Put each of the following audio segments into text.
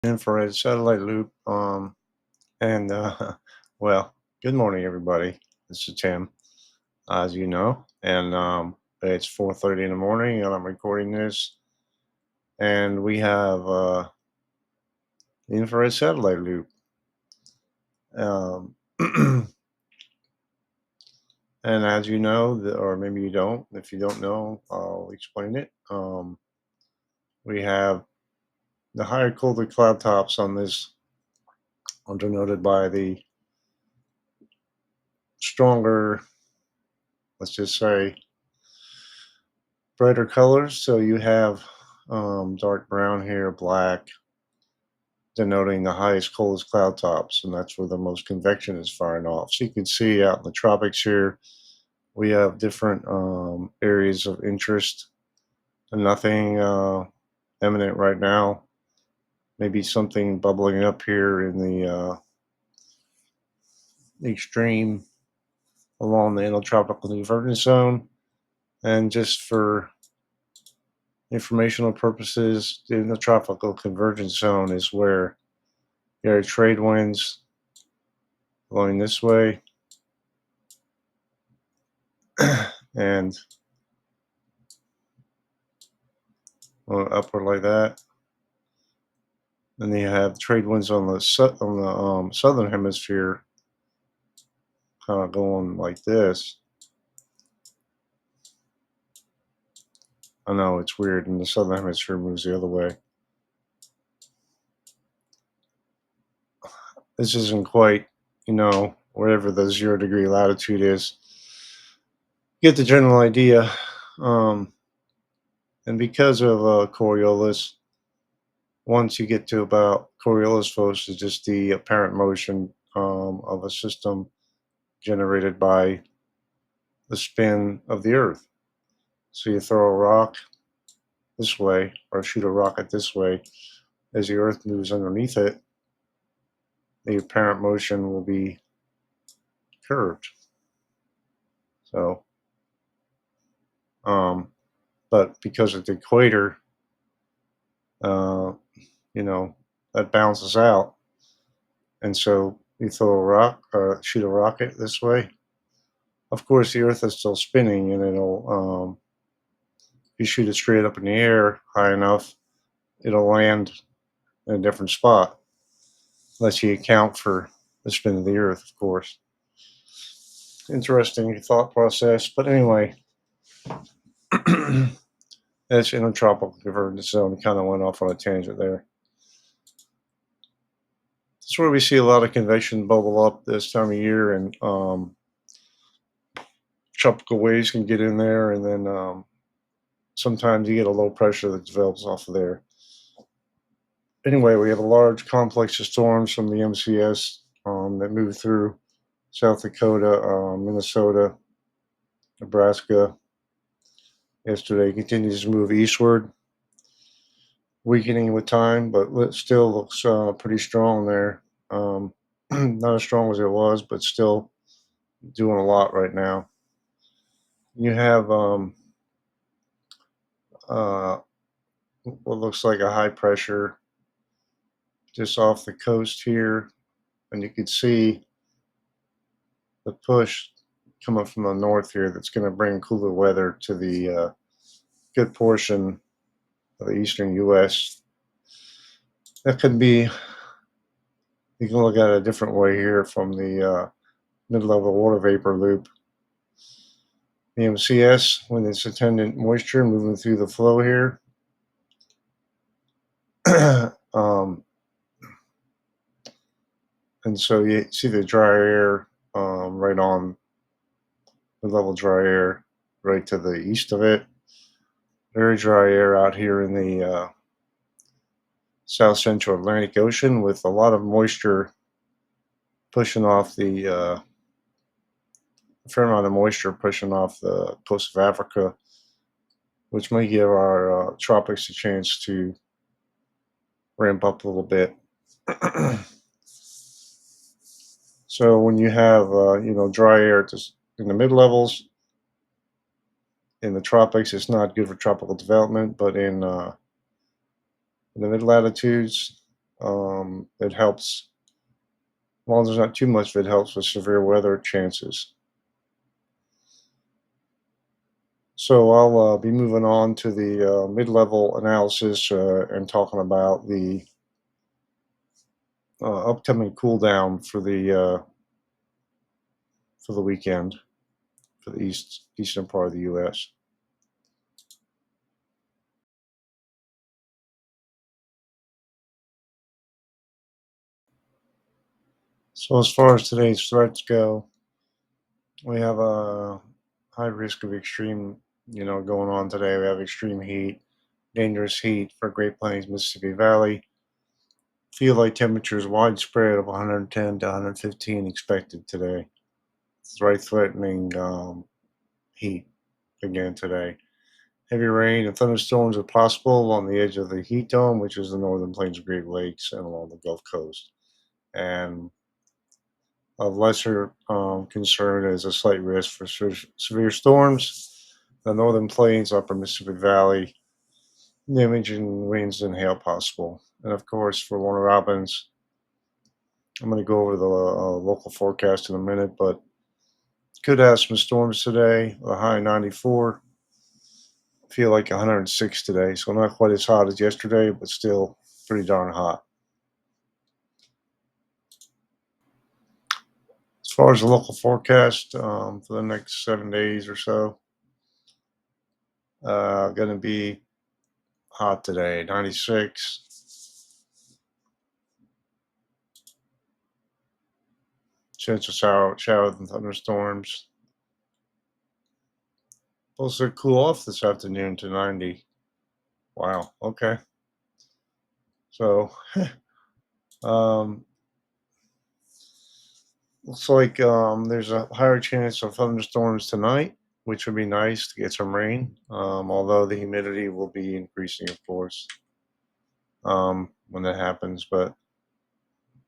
infrared satellite loop. And well, good morning, everybody. This is Tim, as you know, and it's 4:30 in the morning, and I'm recording this, and we have the infrared satellite loop. Um, and as you know, or maybe you don't. If you don't know, I'll explain it. We have the higher colder cloud tops on this are denoted by the stronger, let's just say, brighter colors. So you have dark brown here, black, denoting the highest, coldest cloud tops, and that's where the most convection is firing off. So you can see out in the tropics here, we have different areas of interest, and nothing eminent right now. Maybe something bubbling up here in the extreme along the intertropical convergence zone. And just for informational purposes, the intertropical convergence zone is where there are trade winds blowing this way and upward like that. Then you have trade winds on the southern hemisphere, kind of going like this. I know it's weird, and the southern hemisphere moves the other way. This isn't quite, wherever the 0 degree latitude is. Get the general idea. And because of Coriolis, once you get to about Coriolis force, is just the apparent motion of a system generated by the spin of the Earth. So you throw a rock this way or shoot a rocket this way, as the Earth moves underneath it, the apparent motion will be curved. So, but because of the equator, uh, that bounces out. And so you throw a rock or shoot a rocket this way. Of course, the Earth is still spinning, and it'll, if you shoot it straight up in the air high enough, it'll land in a different spot, unless you account for the spin of the Earth, of course. Interesting thought process. But anyway, that's intertropical convergence zone. Kind of went off on a tangent there. That's where we see a lot of convection bubble up this time of year, and tropical waves can get in there, and then sometimes you get a low pressure that develops off of there. Anyway, we have a large complex of storms from the MCS that move through South Dakota, Minnesota, Nebraska. Yesterday continues to move eastward, weakening with time, but still looks pretty strong there. Not as strong as it was, but still doing a lot right now. You have what looks like a high pressure just off the coast here, and you can see the push coming from the north here that's going to bring cooler weather to the good portion of the eastern U.S. That could be, you can look at it a different way here from the mid-level water vapor loop. The MCS, with its attendant moisture moving through the flow here. And so you see the dry air right on the level dry air right to the east of it. Very dry air out here in the south central Atlantic Ocean, with a lot of moisture pushing off a fair amount of moisture pushing off the coast of Africa, which may give our tropics a chance to ramp up a little bit. So when you have dry air in the mid levels in the tropics, it's not good for tropical development. But in the mid latitudes, It helps. Well, there's not too much of it helps with severe weather chances. So I'll be moving on to the mid-level analysis and talking about the upcoming cool down for the weekend for the eastern part of the U.S. So as far as today's threats go, we have a high risk of extreme, going on today. We have extreme heat, dangerous heat for Great Plains, Mississippi Valley. Feel like temperatures widespread of 110 to 115 expected today. It's very threatening heat again today. Heavy rain and thunderstorms are possible along the edge of the heat dome, which is the northern plains of Great Lakes and along the Gulf Coast. And of lesser concern is a slight risk for severe storms, the northern plains, upper Mississippi Valley, damaging winds and hail possible. And of course, for Warner Robins, I'm going to go over the local forecast in a minute, but could have some storms today. A high 94. Feel like 106 today, so not quite as hot as yesterday, but still pretty darn hot. As far as the local forecast for the next 7 days or so, going to be hot today, 96. Chance of showers and thunderstorms. Supposed to cool off this afternoon to 90. Wow. Okay. So, um, looks like there's a higher chance of thunderstorms tonight, which would be nice to get some rain. Although the humidity will be increasing, of course, when that happens. But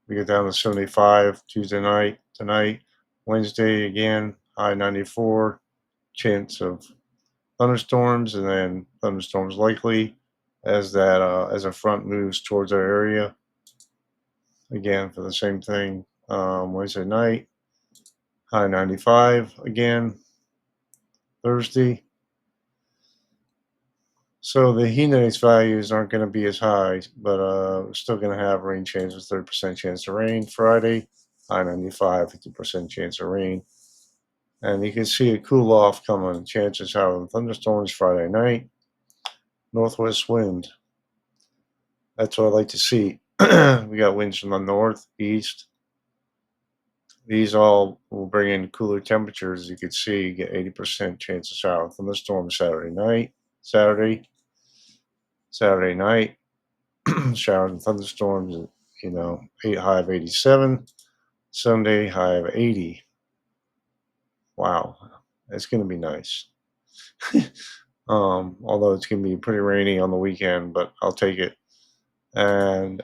we get down to 75 Tuesday night. Tonight, Wednesday again, high 94. Chance of thunderstorms, and then thunderstorms likely as a front moves towards our area. Again for the same thing. Wednesday night, high 95 again. Thursday. So the heat index values aren't going to be as high, but we're still going to have rain chances, 30% chance of rain. Friday, high 95, 50% chance of rain. And you can see a cool off coming. Chances having thunderstorms Friday night. Northwest wind. That's what I like to see. We got winds from the north, east. These all will bring in cooler temperatures. As you can see, you get 80% chance of shower thunderstorms Saturday night. Saturday night, showers and thunderstorms. High of 87. Sunday, high of 80. Wow, it's going to be nice. Although it's going to be pretty rainy on the weekend, but I'll take it. And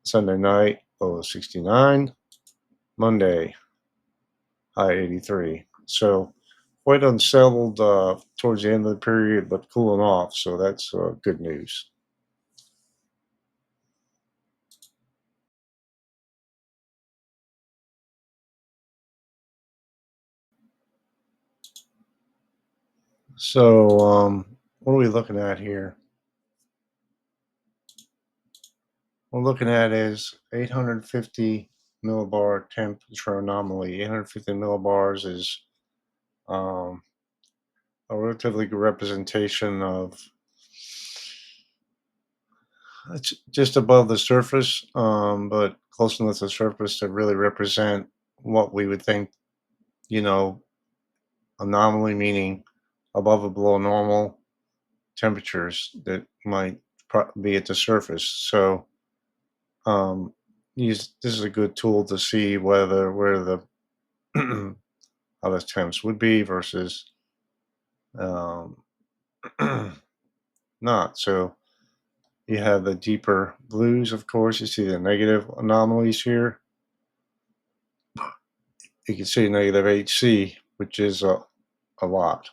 Sunday night, low of 69. Monday, high 83. So quite unsettled towards the end of the period, but cooling off. So that's good news. So what are we looking at here? What we're looking at is 850 millibar temperature anomaly. 850 millibars is um, a relatively good representation of it's just above the surface, but close enough to the surface to really represent what we would think, you know, anomaly, meaning above or below normal temperatures that might be at the surface. So, this is a good tool to see where the how the temps would be versus um, not. So you have the deeper blues, of course. You see the negative anomalies here. You can see negative HC, which is a lot.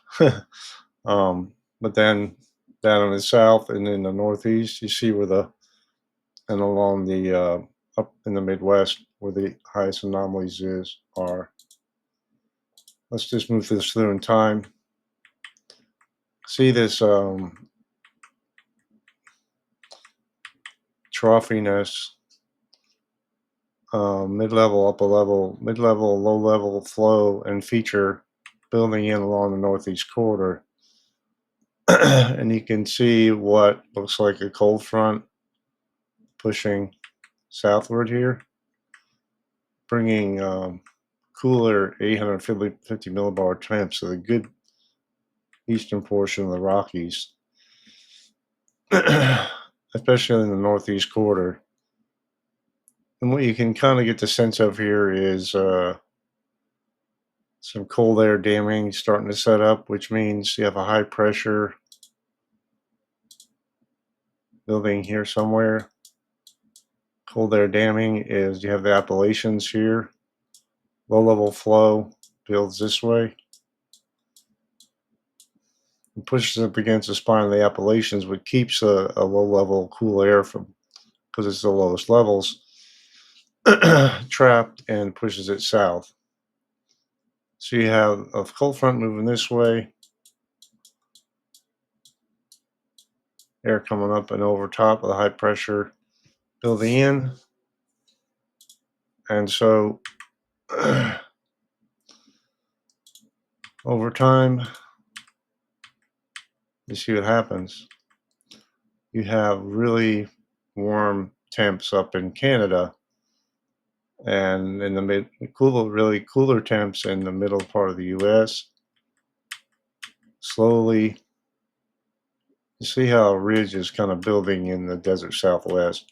But then down in the south and in the northeast, you see where the and along the up in the Midwest where the highest anomalies are. Let's just move this through in time. See this troughiness, mid-level, upper level, mid-level, low-level flow and feature building in along the northeast corridor. And you can see what looks like a cold front pushing southward here, bringing cooler 850 millibar temps to the good eastern portion of the Rockies, especially in the northeast corridor. And what you can kind of get the sense of here is some cold air damming starting to set up, which means you have a high pressure building here somewhere. Cold air damming is you have the Appalachians here. Low level flow builds this way and pushes up against the spine of the Appalachians, which keeps a low level cool air from, because it's the lowest levels, trapped and pushes it south. So you have a cold front moving this way, air coming up and over top of the high pressure building in. And so over time, you see what happens. You have really warm temps up in Canada, and in the really cooler temps in the middle part of the U.S. Slowly, you see how a ridge is kind of building in the desert Southwest,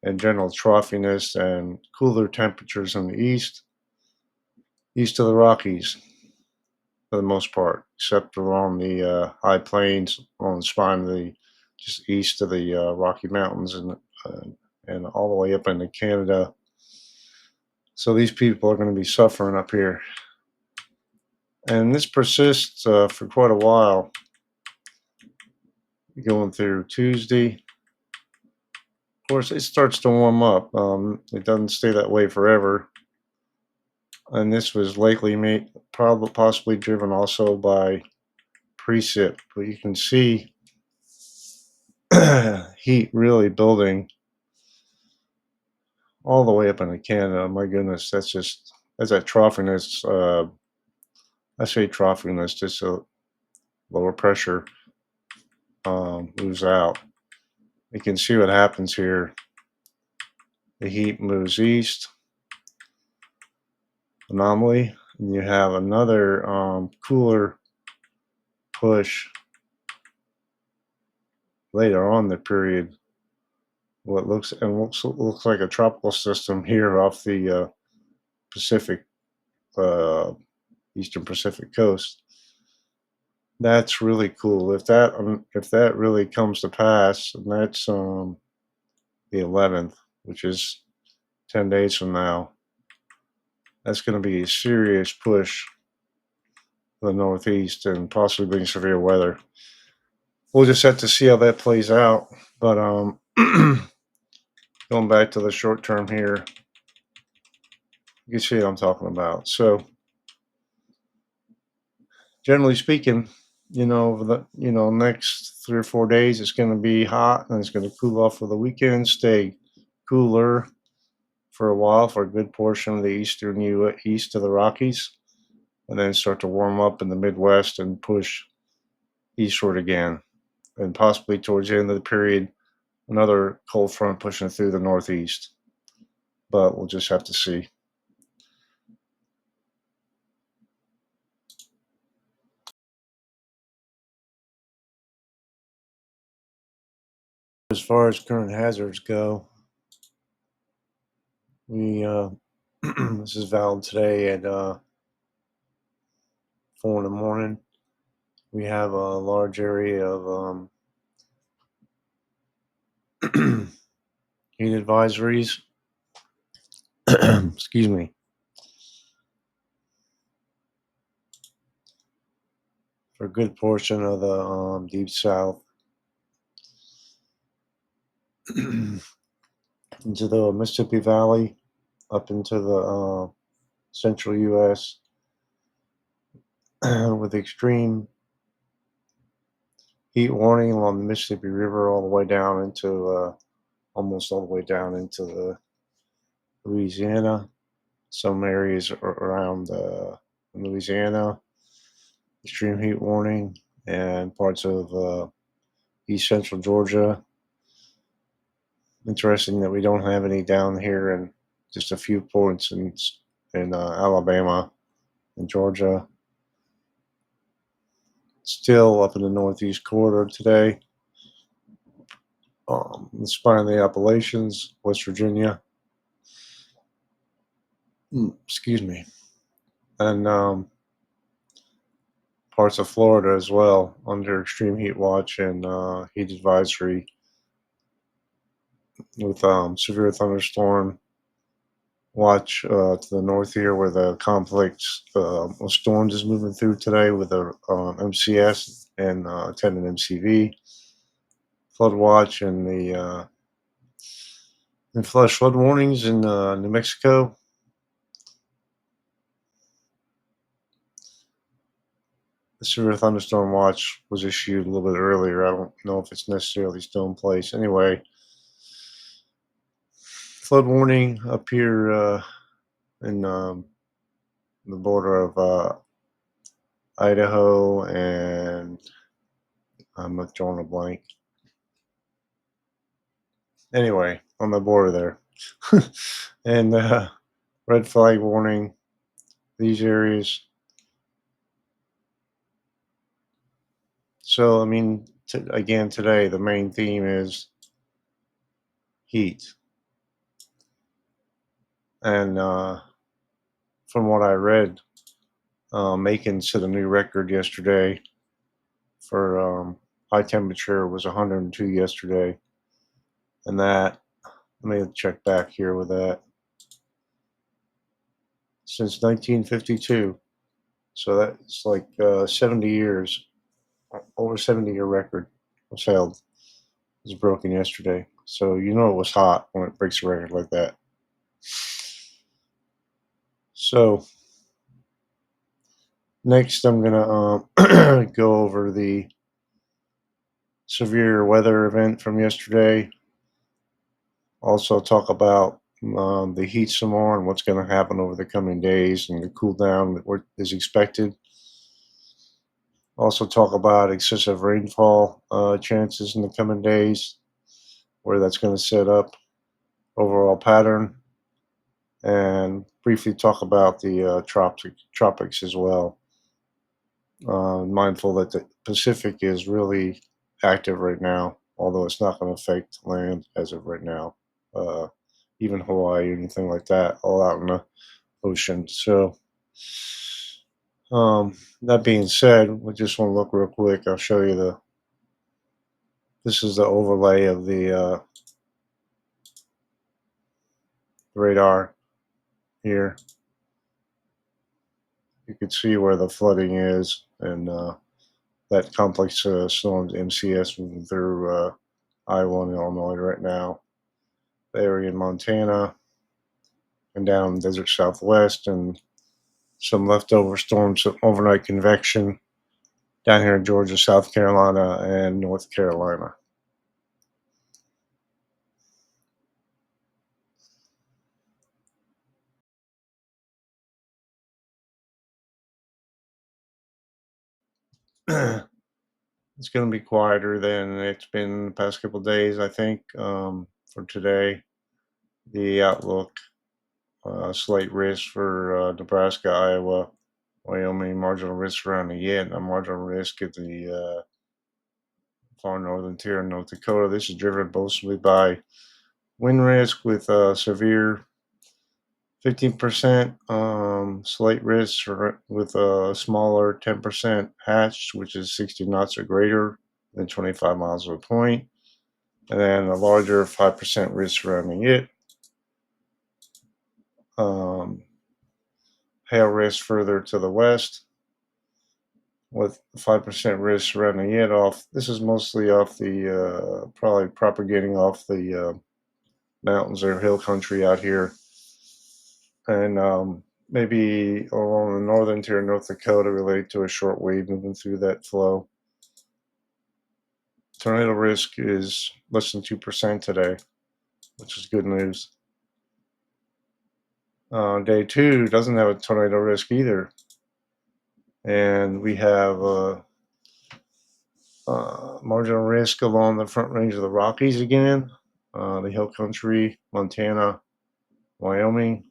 and general troughiness and cooler temperatures in the east of the Rockies for the most part, except along the high plains on the spine of the just east of the Rocky Mountains and all the way up into Canada. So these people are going to be suffering up here, and this persists for quite a while, going through Tuesday. Of course, it starts to warm up. It doesn't stay that way forever, and this was likely probably possibly driven also by precip. But you can see heat really building all the way up into Canada. My goodness, that's that troughiness. I say troughiness, just a lower pressure moves out. You can see what happens here. The heat moves east, anomaly, and you have another cooler push later on the period. What looks like a tropical system here off the Pacific, uh, eastern Pacific coast. That's really cool. If that really comes to pass, and that's the 11th, which is 10 days from now, that's going to be a serious push for the Northeast and possibly bring severe weather. We'll just have to see how that plays out. But going back to the short term here, you can see what I'm talking about. So generally speaking, next 3 or 4 days it's going to be hot and it's going to cool off for the weekend, stay cooler for a while for a good portion of the east of the Rockies, and then start to warm up in the Midwest and push eastward again, and possibly towards the end of the period, another cold front pushing through the Northeast. But we'll just have to see. As far as current hazards go, we this is valid today at 4 in the morning. We have a large area of heat advisories. Excuse me. For a good portion of the deep south. into the Mississippi Valley, up into the central U.S. with extreme heat warning along the Mississippi River all the way down into almost all the way down into the Louisiana. Some areas around Louisiana, extreme heat warning, and parts of east central Georgia. Interesting that we don't have any down here, and just a few points in Alabama and Georgia. Still up in the northeast corridor today. The spine of the Appalachians, West Virginia. Excuse me, and parts of Florida as well under extreme heat watch and heat advisory with severe thunderstorm watch to the north here where the complex of storms is moving through today with a MCS and attendant MCV flood watch and the and flash flood warnings in New Mexico. The severe thunderstorm watch was issued a little bit earlier. I don't know if it's necessarily still in place. Anyway, flood warning up here in the border of Idaho and I'm drawing a blank. Anyway, on the border there. And red flag warning, these areas. So, I mean, again, today, the main theme is heat. And from what I read, Macon set a new record yesterday for high temperature was 102 yesterday. And that, let me check back here with that. Since 1952. So that's like 70 years, over 70-year record was held. It was broken yesterday. So you know it was hot when it breaks a record like that. So next I'm going to go over the severe weather event from yesterday. Also talk about the heat some more and what's going to happen over the coming days and the cool down that is expected. Also talk about excessive rainfall chances in the coming days, where that's going to set up overall pattern, and briefly talk about the tropics as well. Mindful that the Pacific is really active right now, although it's not going to affect land as of right now. Even Hawaii or anything like that, all out in the ocean. So, that being said, we just want to look real quick. I'll show you this is the overlay of the radar here. You can see where the flooding is, and that complex storms MCS moving through Iowa and Illinois right now. The area in Montana and down desert Southwest, and some leftover storms of overnight convection down here in Georgia, South Carolina, and North Carolina. It's going to be quieter than it's been the past couple of days, I think, for today. The outlook, slight risk for Nebraska, Iowa, Wyoming, marginal risk around the Yet, a marginal risk at the far northern tier in North Dakota. This is driven mostly by wind risk with severe 15% slight risk with a smaller 10% hatch, which is 60 knots or greater than 25 miles of a point, and then a larger 5% risk surrounding it. Hail risk further to the west with 5% risk surrounding it off. This is mostly off the, probably propagating off the mountains or hill country out here, and maybe along the northern tier of North Dakota related to a short wave moving through that flow. Tornado risk is less than 2% today, which is good news. Day two doesn't have a tornado risk either, and we have marginal risk along the front range of the Rockies again, the hill country, Montana, Wyoming,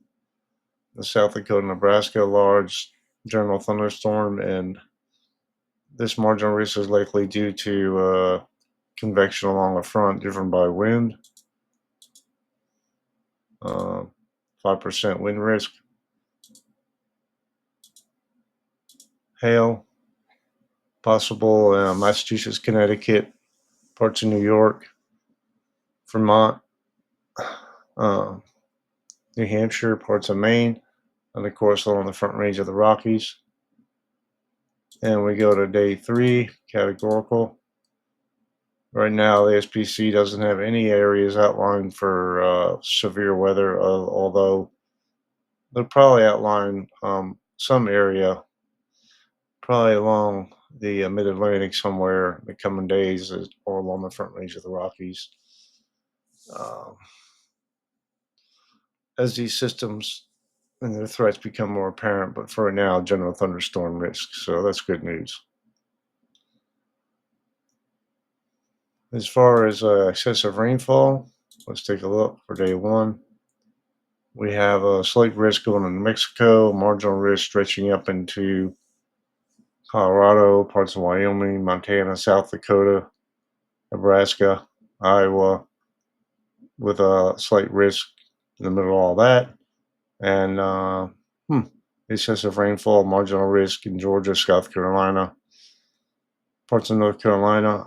the South Dakota, Nebraska, large general thunderstorm, and this marginal risk is likely due to convection along the front driven by wind. 5% wind risk. Hail, possible Massachusetts, Connecticut, parts of New York, Vermont, uh, New Hampshire, parts of Maine, and of course along the front range of the Rockies. And we go to day three, categorical. Right now, the SPC doesn't have any areas outlined for severe weather, although they'll probably outline some area, probably along the mid-Atlantic somewhere in the coming days, or along the front range of the Rockies. Um, as these systems and their threats become more apparent, but for now, general thunderstorm risk. So that's good news. As far as excessive rainfall, let's take a look for day one. We have a slight risk going into Mexico, marginal risk stretching up into Colorado, parts of Wyoming, Montana, South Dakota, Nebraska, Iowa, with a slight risk in the middle of all that. And excessive rainfall, marginal risk in Georgia, South Carolina, parts of North Carolina.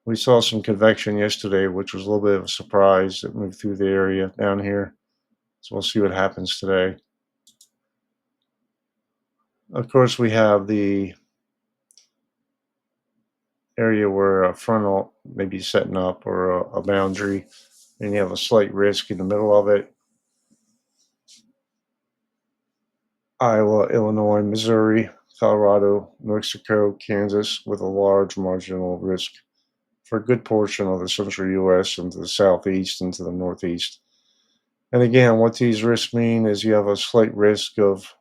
We saw some convection yesterday, which was a little bit of a surprise that moved through the area down here. So we'll see what happens today. Of course, we have the area where a frontal may be setting up, or a boundary, and you have a slight risk in the middle of it. Iowa, Illinois, Missouri, Colorado, New Mexico, Kansas, with a large marginal risk for a good portion of the central U.S. and to the southeast and to the northeast. And again, what these risks mean is you have a slight risk of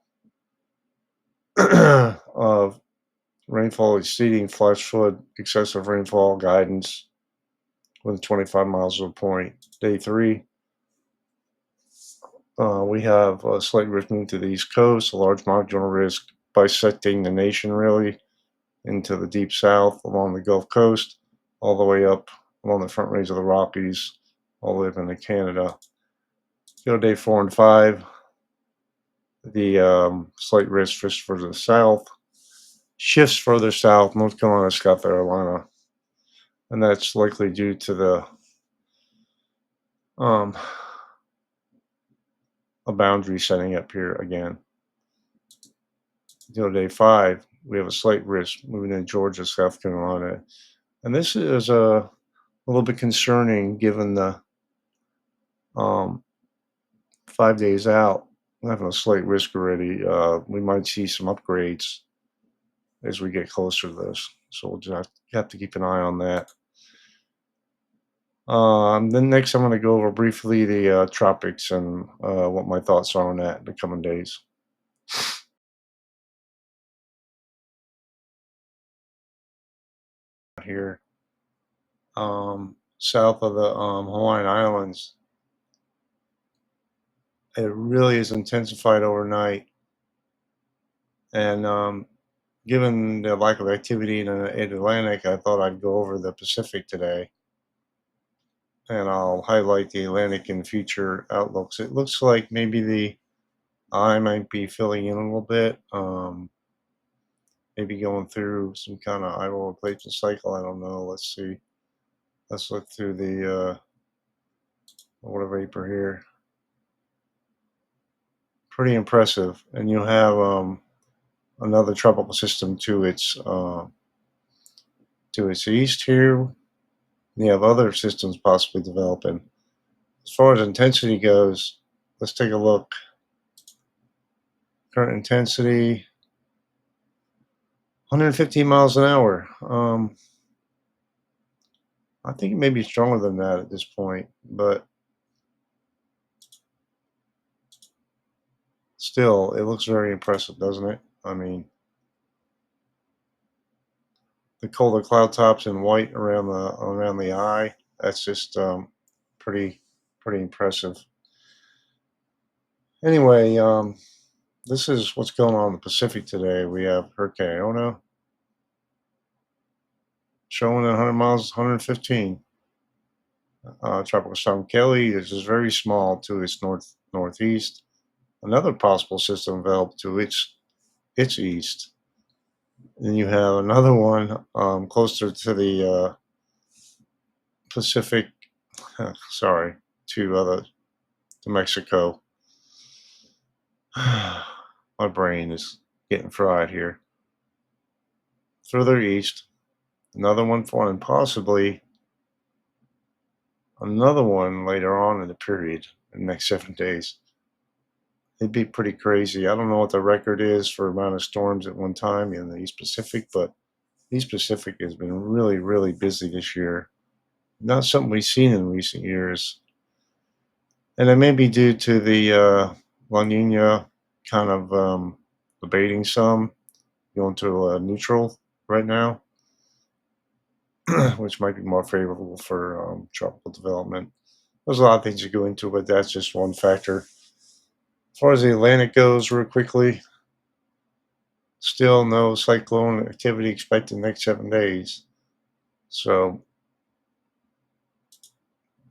of rainfall exceeding flash flood excessive rainfall guidance within 25 miles of a point. Day three, we have a slight risk moving to the east coast, a large marginal risk bisecting the nation really into the deep south along the Gulf Coast, all the way up along the front range of the Rockies, all the way up into Canada. Go day 4 and 5. The slight risk shifts further south, North Carolina, South Carolina, and that's likely due to the um, a boundary setting up here again. Day 5, we have a slight risk moving into Georgia, South Carolina, and this is a little bit concerning given the um, 5 days out. Having a slight risk already. We might see some upgrades as we get closer to this, so we'll just have to keep an eye on that. Then next, I'm going to go over briefly the tropics and what my thoughts are on that in the coming days. Here, south of the Hawaiian Islands, it really is intensified overnight, and given the lack of activity in the Atlantic, I thought I'd go over the Pacific today, and I'll highlight the Atlantic in future outlooks. It looks like maybe the eye might be filling in a little bit. Maybe going through some kind of idle replacement cycle. I don't know. Let's see. Let's look through the water vapor here. Pretty impressive. And you'll have another tropical system to its east here. And you have other systems possibly developing. As far as intensity goes, let's take a look. Current intensity, 115 miles an hour. I think it may be stronger than that at this point, but still, it looks very impressive, doesn't it? I mean, the colder cloud tops in white around the eye. That's just pretty pretty impressive. Anyway, this is what's going on in the Pacific today. We have Hurricane Iona showing at 100 miles, 115. Tropical Storm Kelly is just very small to its northeast. Another possible system developed to its east. Then you have another one closer to the Pacific. Sorry, to Mexico. My brain is getting fried here. Further east, another one forming, possibly another one later on in the period in the next 7 days. It'd be pretty crazy. I don't know what the record is for amount of storms at one time in the East Pacific, but East Pacific has been really, really busy this year. Not something we've seen in recent years. And it may be due to the La Nina kind of abating some, going to neutral right now, which might be more favorable for tropical development. There's a lot of things that go into it, but that's just one factor. As far as the Atlantic goes, real quickly, still no cyclone activity expected in the next 7 days. So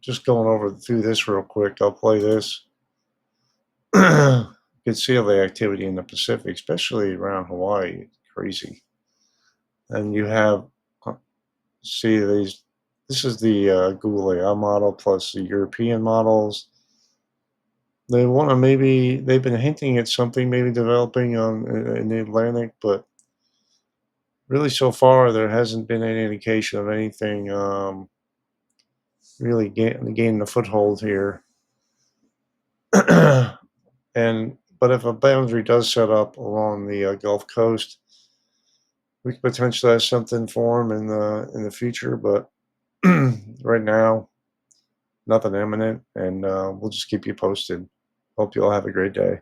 just going over through this real quick, I'll play this. You can see all the activity in the Pacific, especially around Hawaii. Crazy. And you have, uh, see these, this is the Google AI model plus the European models. They want to maybe, they've been hinting at something maybe developing in the Atlantic, but really so far there hasn't been any indication of anything really gaining a foothold here. And but if a boundary does set up along the Gulf Coast, we could potentially have something form in the future. But right now, nothing imminent, and we'll just keep you posted. Hope you all have a great day.